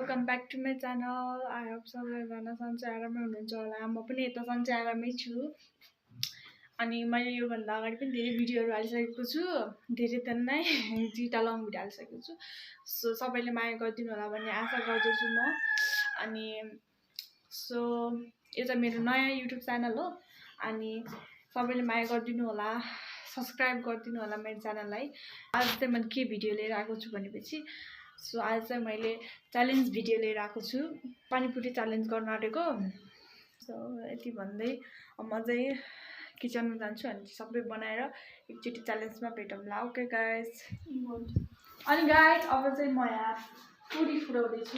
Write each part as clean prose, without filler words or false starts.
Welcome back to my channel. I hope सबैजना सन्चै आरामै हुनुहुन्छ होला। म पनि यता सन्चै आरामै छु। अनि मैले योभन्दा अगाडि पनि धेरै भिडियोहरू हालिसकेको छु, धेरै त नै दुईवटा लङ भिडियो हालिसकेको छु। सो सबैले माया गरिदिनु होला भन्ने आशा गर्दछु म। अनि सो यो चाहिँ मेरो नयाँ युट्युब च्यानल हो। अनि सबैले माया गरिदिनु होला, सब्सक्राइब गरिदिनु होला मेरो च्यानललाई। आज चाहिँ मैले के भिडियो लिएर आएको छु भनेपछि, सो आज चाहिँ मैले च्यालेन्ज भिडियो लिएर आएको छु, पानीपुरी च्यालेन्ज गर्न आँटेको। सो यति भन्दै म चाहिँ किचनमा जान्छु अनि सबै बनाएर एकचोटि च्यालेन्जमा भेटौँला। Okay guys. अनि गाइस अब चाहिँ म यहाँ पुरी फुराउँदैछु,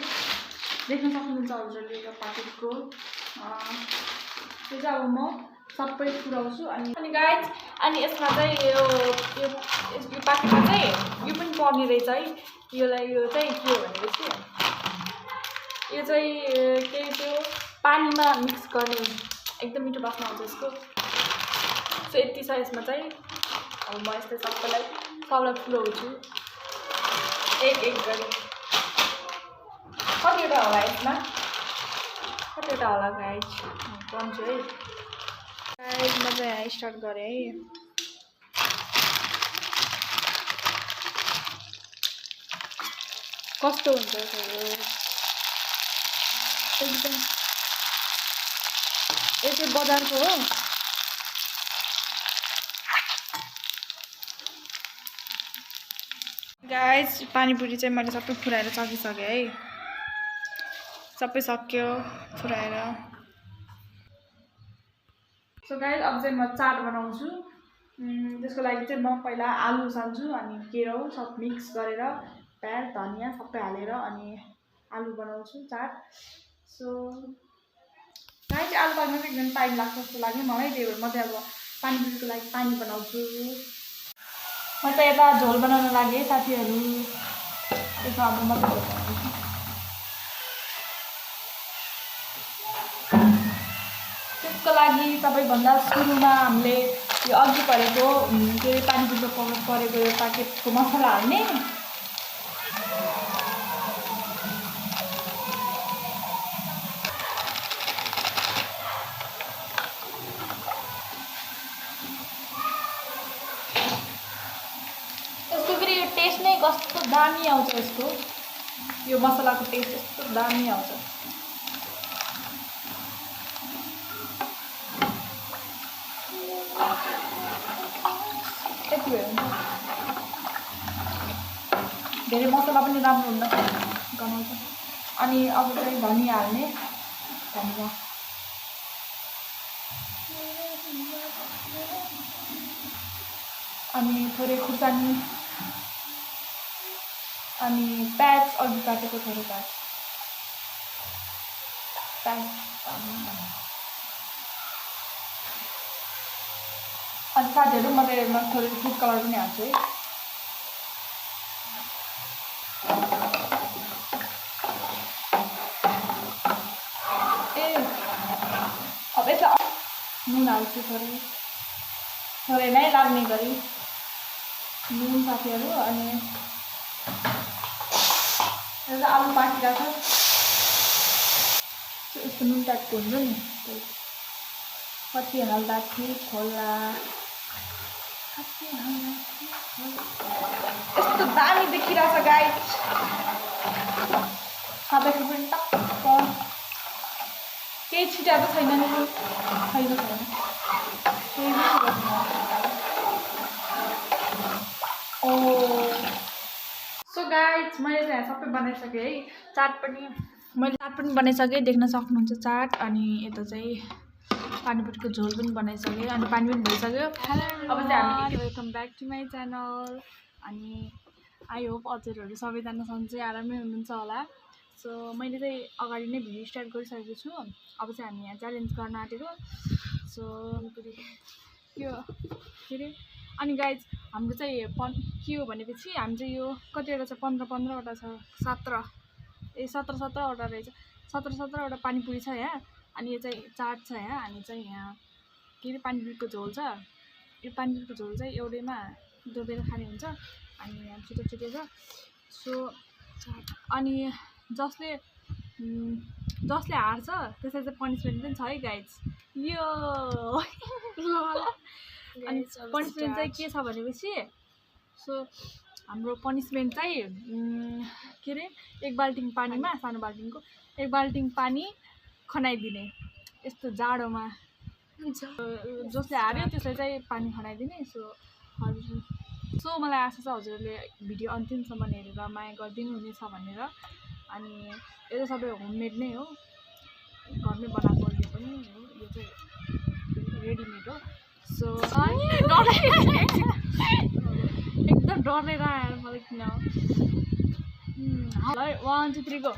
देख्न सक्नुहुन्छ हजुरले यो पाकेटको। त्यो चाहिँ अब म सबै फुराउँछु। अनि गाइस अनि यसमा चाहिँ यो पाकेटमा चाहिँ यो पनि पर्ने रहेछ है। योलाई यो चाहिँ के हो भनेपछि यो चाहिँ के त्यो पानीमा मिक्स गर्ने, एकदम मिठो बास्ना आउँछ यसको। सो यति छ यसमा चाहिँ। अब म यस्तै सबैलाई फुलाउँछु एक गरी। कतिवटा होला यसमा, कतिवटा होला गाइस भन्छु है। गाइस म चाहिँ यहाँ स्टार्ट गरेँ है। कस्तो हुन्छ एकदम, यो चाहिँ बजारको हो। गाइस पानीपुरी चाहिँ मैले सबै फुराएर सकिसकेँ है, सबै सक्यो फुराएर। सो गाइस अब चाहिँ म चाट बनाउँछु। त्यसको लागि चाहिँ म पहिला आलु उसाल्छु, अनि केरो सब मिक्स गरेर प्याज धनियाँ सबै हालेर अनि आलु बनाउँछु चाट। सो गाइस आलु पाक्नु चाहिँ एकदम टाइम लाग्छ जस्तो लाग्यो मलाई, त्यही भएर म चाहिँ अब पानीपुरीको लागि पानी बनाउँछु। म चाहिँ यता झोल बनाउन लागेँ साथीहरू। त्यसमा अब म चाहिँ झोल बनाउँछु। त्यसको लागि सबैभन्दा सुरुमा हामीले यो अघि परेको के अरे पानीपुरीको परेको यो पाकेटको मसला हाल्ने। यसको फेरि यो टेस्ट नै कस्तो दामी आउँछ, यसको यो मसलाको टेस्ट यस्तो दामी आउँछ। यति भयो हुन्छ। धेरै मसला पनि राम्रो हुन्न गनाउँछ। अनि अब चाहिँ धनियाँ हाल्ने, धनियाँ अनि थोरै खुर्सानी अनि प्याज अघि काटेको थोरै प्याज अनि साथीहरू म थोरै फुड कलर पनि हाल्छु है। अब यसलाई नुन हाल्छु, थोरै नै लाग्ने गरी नुन साथीहरू। अनि एउटा आलु पाकिरहेको छ, यस्तो नुन टाइपको हुन्छ नि, कति हाल्दा ठिक होला, यस्तो दामी देखिरहेछ गाइस। खाँदाखेरि पनि टक्क, केही छिटाएको छैन नि, छैन केही पनि ओ। सो गाइस मैले चाहिँ सबै बनाइसकेँ है। चाट पनि बनाइसकेँ, देख्न सक्नुहुन्छ चाट। अनि यता चाहिँ पानीपुरीको झोल पनि बनाइसकेँ, अनि पानी पनि भइसक्यो। अब चाहिँ हामी welcome back to my channel. अनि आई होप हजुरहरू सबैजना सन्चै आरामै हुनुहुन्छ होला। सो मैले चाहिँ अगाडि नै भिडियो स्टार्ट गरिसकेको छु। अब चाहिँ हामी यहाँ च्यालेन्ज गर्न आँटेको। सो के अरे अनि गाइज हाम्रो चाहिँ के हो भनेपछि हामी चाहिँ यो कतिवटा छ, 15-15वटा छ, 17वटा रहेछ, 17वटा पानीपुरी छ यहाँ। अनि यो चाहिँ चाट छ यहाँ। अनि चाहिँ यहाँ के अरे पानीपुरीको झोल छ। यो पानीपुरीको झोल चाहिँ एउटैमा डुबेर खाने हुन्छ। अनि यहाँ छिटो छ। सो अनि जसले जसले हार्छ त्यसलाई चाहिँ पनिसमेन्ट पनि छ है गाइज यो अनि पनिसमेन्ट चाहिँ के छ भनेपछि सो हाम्रो पनिसमेन्ट चाहिँ के अरे एक बाल्टिङ पानीमा सानो बाल्टिङको एक बाल्टिङ पानी खनाइदिने यस्तो जाडोमा जसले हार्यो त्यसलाई चाहिँ पानी खनाइदिने सो हजुर सो मलाई आशा छ हजुरहरूले भिडियो अन्तिमसम्म हेरेर माया गरिदिनु हुनेछ भनेर अनि यो चाहिँ सबै होममेड नै हो घरमै बनाएको यो पनि हो यो चाहिँ रेडिमेड हो सो एकदम डरेर आएर मलाई किन ल 1 2 3 गो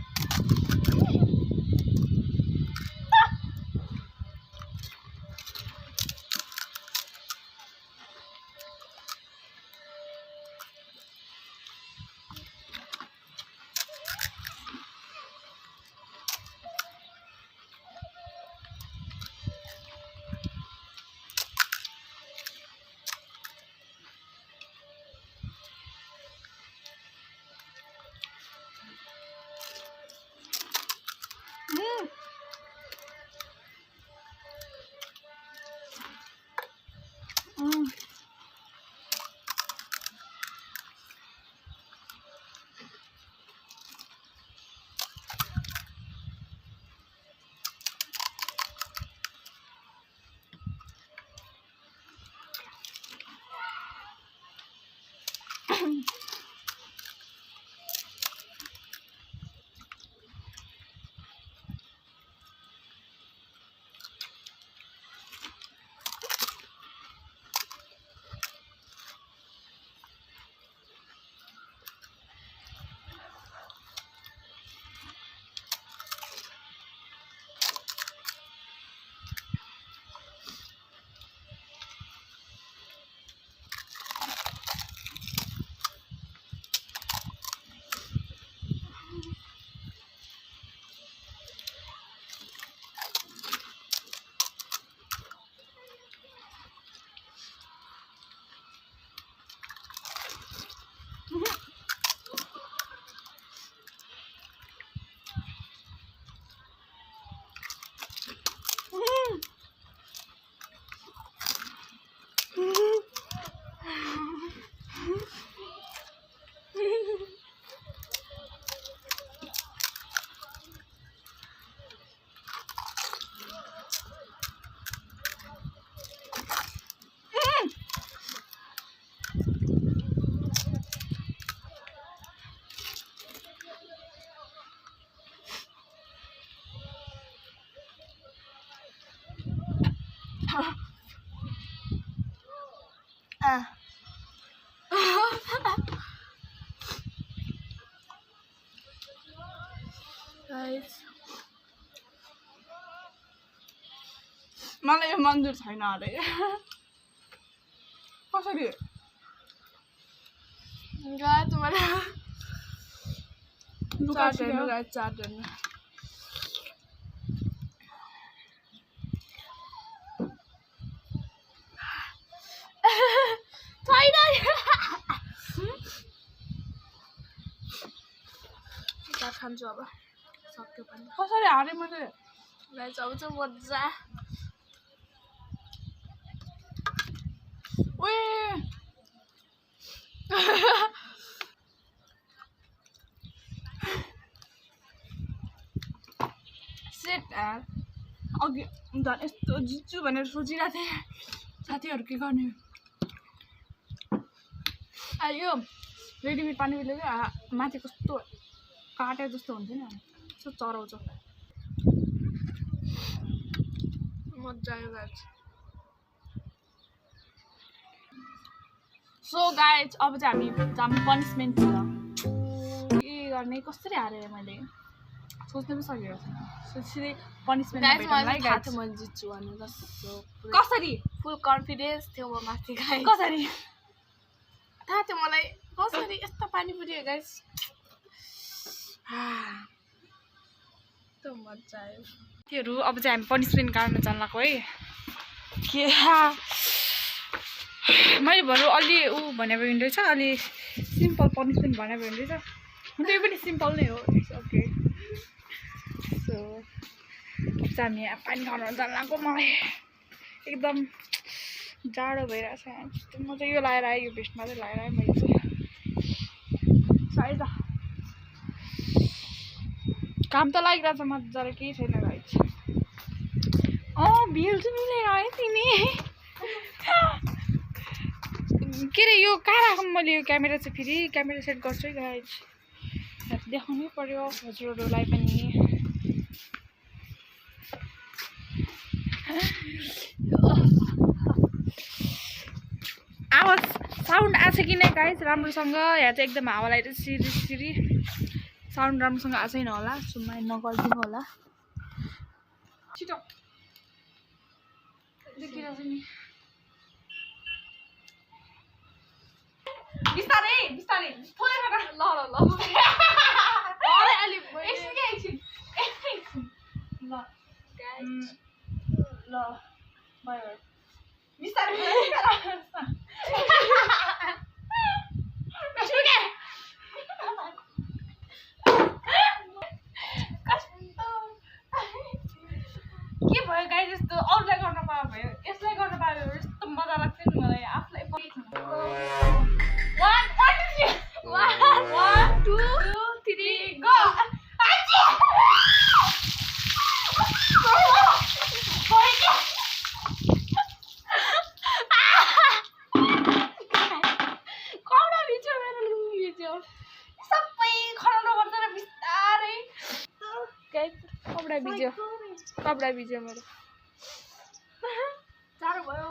मलाई यो मन्जुर छैन अरे कसरी गात मलाई चार्जर खान्छु अब सक्यो पनि कसरी हारे मैले गाइस अब चाहिँ मजा ओए सेट अघि झन् यस्तो जित्छु भनेर सोचिरहेको थिएँ साथीहरू के गर्ने यो रेडिमेड पानी मिलेको माथि कस्तो काटे जस्तो हुन्छ नि यस्तो चराउँछ मजा आयो गाइस सो गाइस अब चाहिँ हामी पनिसमेन्ट छ के गर्ने कसरी हारेँ मैले सोच्नु पनि सकेको छैन सोचिदिए पनिसमेन्ट मैले जित्छु भनेर कसरी फुल कन्फिडेन्स थियो म माथि गाइस कसरी थाहा थियो मलाई कसरी यस्तो पानी पुऱ्यो गाइस मजा आयो त्योहरू अब चाहिँ हामी पनिसमेन्ट गाड्न जान्नको है के मैले भनौँ अलि ऊ भने भइँदो रहेछ अलि सिम्पल पनिसमेन्ट भने भइँदो रहेछ त्यो पनि सिम्पल नै हो ओके सो हामी यहाँ पानी खानु जान लाग्यो मलाई एकदम जाडो भइरहेछ म चाहिँ यो लाएर आएँ यो भेस्ट मात्रै लाएर आएँ मैले चाहिँ सायद काम त लागिरहेछ मजाले केही छैन गाइस बिल चाहिँ मिलेर आएँ तिमी के अरे यो कहाँ राखौँ मैले यो क्यामेरा चाहिँ फेरि क्यामेरा सेट गर्छु है गाइस देखाउनै पर्यो हजुरहरूलाई पनि आवाज साउन्ड आछ कि नै गाइस राम्रोसँग यहाँ चाहिँ एकदम हावा लागिरहेछ सिरी साउन्ड राम्रोसँग आएको छैन होला सो माइन्ड नगरिदिनु होला छिटो देखिरहेछ नि बिस्तारै बिस्तारै थोरै खटा ल ल भयो बिस्तारै के भयो गाई जस्तो अरूलाई गर्न पाए भयो यसलाई गर्न पाए भयो यस्तो मजा लाग्छ नि मलाई आफूलाई One, two, three, go! कपडा भिज्यो मेरो जाडो भयो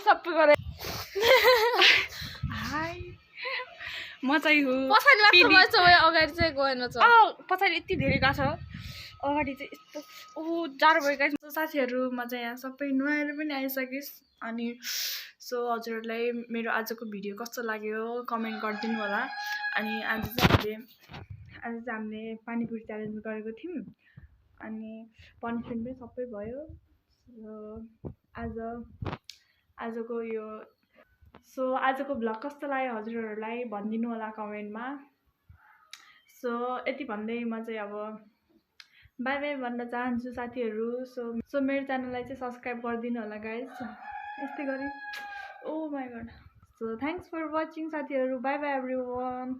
सबै गरे म चाहिँ हो पछाडि अगाडि चाहिँ गएन पछाडि यति धेरै गएको छ अगाडि चाहिँ यस्तो जाडो भयो गाइस साथीहरू म चाहिँ यहाँ सबै नुहाएर पनि आइसकिस् अनि सो हजुरहरूलाई मेरो आजको भिडियो कस्तो लाग्यो कमेन्ट गरिदिनु होला अनि आज चाहिँ हामीले पानीपुरी च्यालेन्ज गरेको थियौँ अनि पनिसमेन्ट पनि सबै भयो आजको भ्लग कस्तो लाग्यो हजुरहरूलाई भनिदिनु होला कमेन्टमा सो यति भन्दै म चाहिँ अब बाई बाई भन्न चाहन्छु साथीहरू सो मेरो च्यानललाई चाहिँ सब्सक्राइब गरिदिनु होला गाइस यस्तै गरी oh my god so thanks for watching साथीहरू बाई बाई एभ्रिवान